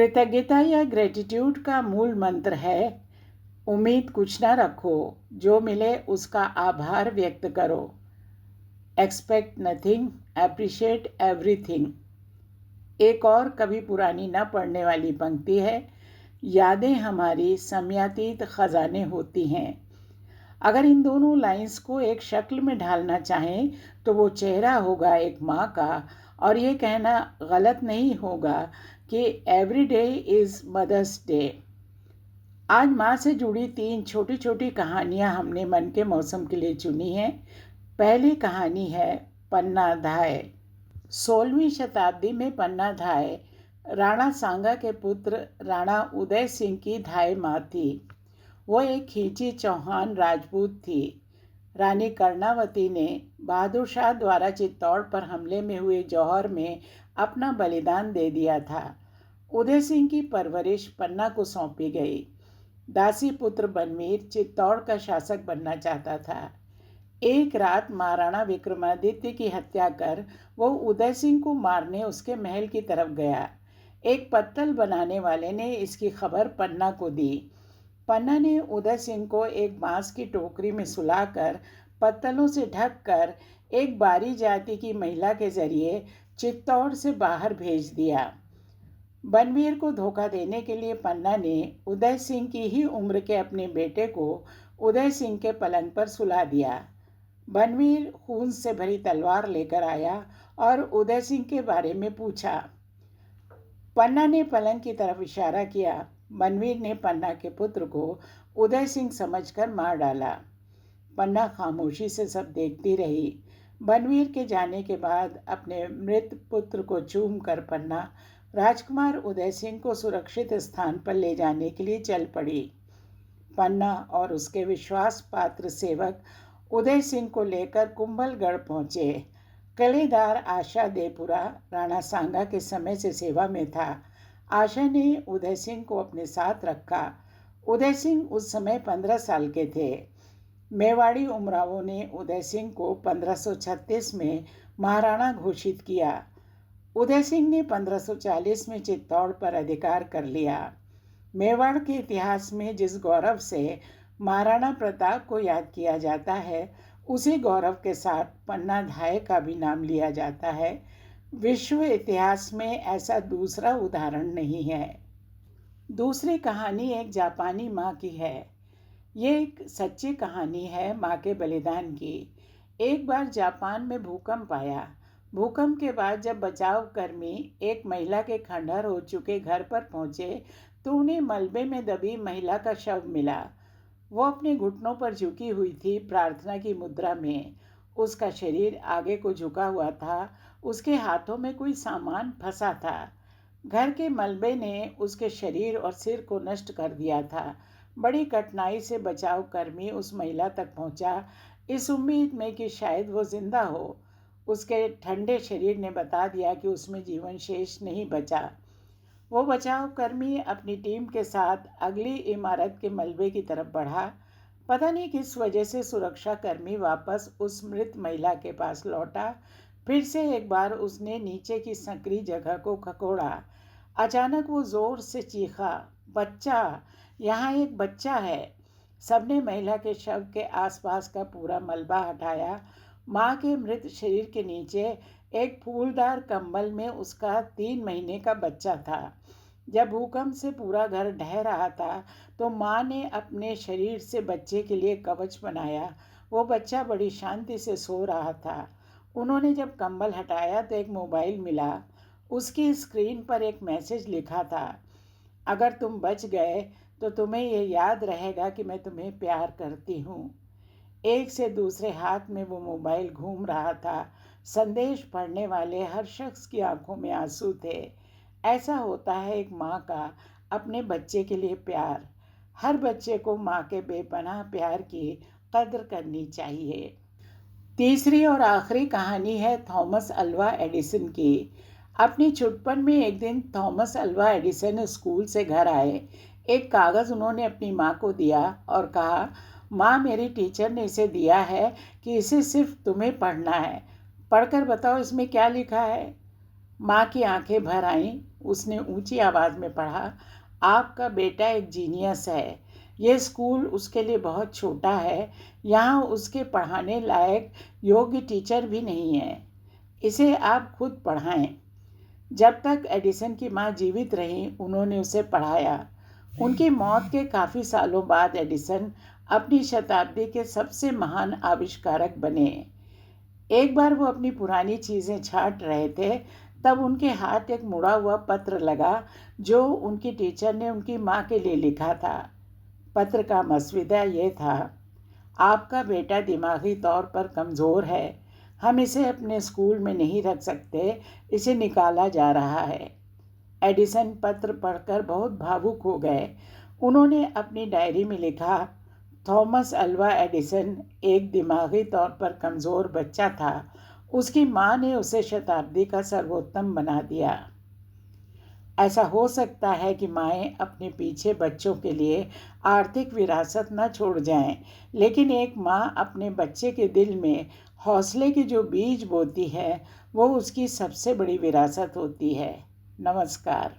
कृतज्ञता या ग्रेटिट्यूड का मूल मंत्र है उम्मीद कुछ ना रखो, जो मिले उसका आभार व्यक्त करो। Expect nothing, appreciate everything. एक और कभी पुरानी न पढ़ने वाली पंक्ति है, यादें हमारी समयातीत खजाने होती हैं। अगर इन दोनों लाइंस को एक शक्ल में ढालना चाहें तो वो चेहरा होगा एक माँ का, और ये कहना गलत नहीं होगा कि every day is mother's day. आज माँ से जुड़ी 3 छोटी छोटी कहानियाँ हमने मन के मौसम के लिए चुनी हैं। पहली कहानी है पन्ना धाय। 16वीं शताब्दी में पन्ना धाय राणा सांगा के पुत्र राणा उदय सिंह की धाय माँ थी। वो एक खींची चौहान राजपूत थी। रानी कर्णावती ने बहादुर शाह द्वारा चित्तौड़ पर हमले में हुए जौहर में अपना बलिदान दे दिया था। उदय सिंह की परवरिश पन्ना को सौंपी गई। दासी पुत्र बनवीर चित्तौड़ का शासक बनना चाहता था। एक रात महाराणा विक्रमादित्य की हत्या कर वो उदय सिंह को मारने उसके महल की तरफ गया। एक पत्तल बनाने वाले ने इसकी खबर पन्ना को दी। पन्ना ने उदय सिंह को एक बांस की टोकरी में सुलाकर पत्तलों से ढककर एक बारी जाति की महिला के जरिए चित्तौड़ से बाहर भेज दिया। बनवीर को धोखा देने के लिए पन्ना ने उदय सिंह की ही उम्र के अपने बेटे को उदय सिंह के पलंग पर सुला दिया। बनवीर खून से भरी तलवार लेकर आया और उदय सिंह के बारे में पूछा। पन्ना ने पलंग की तरफ इशारा किया। बनवीर ने पन्ना के पुत्र को उदय सिंह समझकर मार डाला। पन्ना खामोशी से सब देखती रही। बनवीर के जाने के बाद अपने मृत पुत्र को चूम कर पन्ना राजकुमार उदय सिंह को सुरक्षित स्थान पर ले जाने के लिए चल पड़ी। पन्ना और उसके विश्वास पात्र सेवक उदय सिंह को लेकर कुंभलगढ़ पहुंचे। किलेदार आशा देपुरा राणा सांगा के समय से सेवा में था। आशा ने उदय सिंह को अपने साथ रखा। उदय सिंह उस समय 15 साल के थे। मेवाड़ी उमरावों ने उदय सिंह को 1536 में महाराणा घोषित किया। उदय सिंह ने 1540 में चित्तौड़ पर अधिकार कर लिया। मेवाड़ के इतिहास में जिस गौरव से महाराणा प्रताप को याद किया जाता है, उसी गौरव के साथ पन्ना धाय का भी नाम लिया जाता है। विश्व इतिहास में ऐसा दूसरा उदाहरण नहीं है। दूसरी कहानी एक जापानी माँ की है। ये एक सच्ची कहानी है माँ के बलिदान की। एक बार जापान में भूकंप आया। भूकंप के बाद जब बचाव कर्मी एक महिला के खंडहर हो चुके घर पर पहुंचे तो उन्हें मलबे में दबी महिला का शव मिला। वो अपने घुटनों पर झुकी हुई थी, प्रार्थना की मुद्रा में। उसका शरीर आगे को झुका हुआ था। उसके हाथों में कोई सामान फंसा था। घर के मलबे ने उसके शरीर और सिर को नष्ट कर दिया था। बड़ी कठिनाई से बचाव कर्मी उस महिला तक पहुंचा, इस उम्मीद में कि शायद वो जिंदा हो। उसके ठंडे शरीर ने बता दिया कि उसमें जीवन शेष नहीं बचा। वो बचाव कर्मी अपनी टीम के साथ अगली इमारत के मलबे की तरफ बढ़ा। पता नहीं किस वजह से सुरक्षा कर्मी वापस उस मृत महिला के पास लौटा। फिर से एक बार उसने नीचे की संकरी जगह को खकोड़ा। अचानक वो जोर से चीखा, बच्चा, यहाँ एक बच्चा है। सबने महिला के शव के आसपास का पूरा मलबा हटाया। माँ के मृत शरीर के नीचे एक फूलदार कंबल में उसका 3 महीने का बच्चा था। जब भूकंप से पूरा घर ढह रहा था तो माँ ने अपने शरीर से बच्चे के लिए कवच बनाया। वो बच्चा बड़ी शांति से सो रहा था। उन्होंने जब कंबल हटाया तो एक मोबाइल मिला। उसकी स्क्रीन पर एक मैसेज लिखा था, अगर तुम बच गए तो तुम्हें ये याद रहेगा कि मैं तुम्हें प्यार करती हूँ। एक से दूसरे हाथ में वो मोबाइल घूम रहा था। संदेश पढ़ने वाले हर शख्स की आंखों में आंसू थे। ऐसा होता है एक माँ का अपने बच्चे के लिए प्यार। हर बच्चे को माँ के बेपनाह प्यार की कद्र करनी चाहिए। तीसरी और आखिरी कहानी है थॉमस अल्वा एडिसन की। अपनी छुट्टपन में एक दिन थॉमस अल्वा एडिसन स्कूल से घर आए। एक कागज़ उन्होंने अपनी माँ को दिया और कहा, माँ, मेरी टीचर ने इसे दिया है कि इसे सिर्फ तुम्हें पढ़ना है। पढ़कर बताओ इसमें क्या लिखा है। माँ की आंखें भर आईं। उसने ऊंची आवाज़ में पढ़ा, आपका बेटा एक जीनियस है। ये स्कूल उसके लिए बहुत छोटा है। यहाँ उसके पढ़ाने लायक योग्य टीचर भी नहीं है। इसे आप खुद पढ़ाएं। जब तक एडिसन की माँ जीवित रहीं, उन्होंने उसे पढ़ाया। उनकी मौत के काफ़ी सालों बाद एडिसन अपनी शताब्दी के सबसे महान आविष्कारक बने। एक बार वो अपनी पुरानी चीज़ें छांट रहे थे, तब उनके हाथ एक मुड़ा हुआ पत्र लगा जो उनकी टीचर ने उनकी माँ के लिए लिखा था। पत्र का मसविदा ये था, आपका बेटा दिमागी तौर पर कमज़ोर है। हम इसे अपने स्कूल में नहीं रख सकते, इसे निकाला जा रहा है। एडिसन पत्र पढ़कर बहुत भावुक हो गए। उन्होंने अपनी डायरी में लिखा, थॉमस अल्वा एडिसन एक दिमागी तौर पर कमज़ोर बच्चा था। उसकी माँ ने उसे शताब्दी का सर्वोत्तम बना दिया। ऐसा हो सकता है कि माएँ अपने पीछे बच्चों के लिए आर्थिक विरासत न छोड़ जाएं, लेकिन एक माँ अपने बच्चे के दिल में हौसले के जो बीज बोती है, वो उसकी सबसे बड़ी विरासत होती है। नमस्कार।